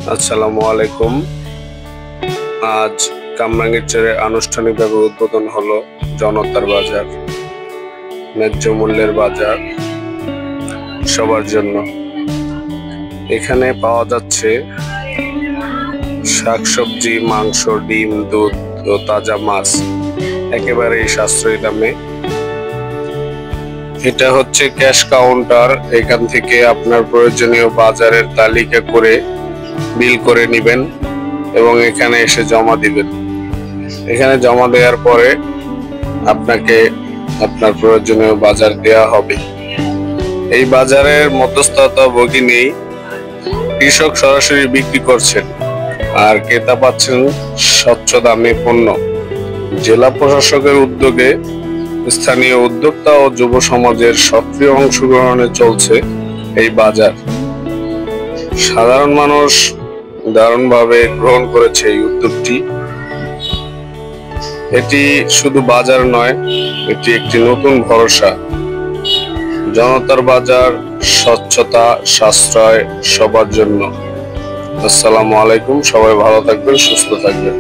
আসসালামু আলাইকুম। আজ কামরাঙ্গীরচরে আনুষ্ঠানিকভাবে উদ্বোধন হলো জনতার বাজার, ন্যায্য মূল্যের বাজার সবার জন্য। এখানে পাওয়া যাচ্ছে শাকসবজি, মাংস, ডিম, দুধ ও তাজা মাছ একেবারেই সাশ্রয়ী দামে। এটা হচ্ছে ক্যাশ কাউন্টার। এখান থেকে আপনার প্রয়োজনীয় বাজারের তালিকা করে বিল করে নেবেন এবং এখানে এসে জমা দিবেন। এখানে জমা দেওয়ার পরে আপনাকে আপনার প্রয়োজনীয় বাজার দেয়া হবে। এই বাজারের মধ্যস্থতা ভোগী নেই, কৃষক সরাসরি বিক্রি করছেন আর ক্রেতা পাচ্ছেন স্বচ্ছ দামে পণ্য। জেলা প্রশাসকের উদ্যোগে স্থানীয় উদ্যোক্তা ও যুব সমাজের সক্রিয় অংশগ্রহণে চলছে এই বাজার। সাধারণ মানুষ দারুণভাবে গ্রহণ করেছে এই উদ্যোগটি। এটি শুধু বাজার নয়, এটি একটি নতুন ভরসা। জনতার বাজার, স্বচ্ছতা, সাশ্রয় সবার জন্য। আসসালামু আলাইকুম। সবাই ভালো থাকবেন, সুস্থ থাকবেন।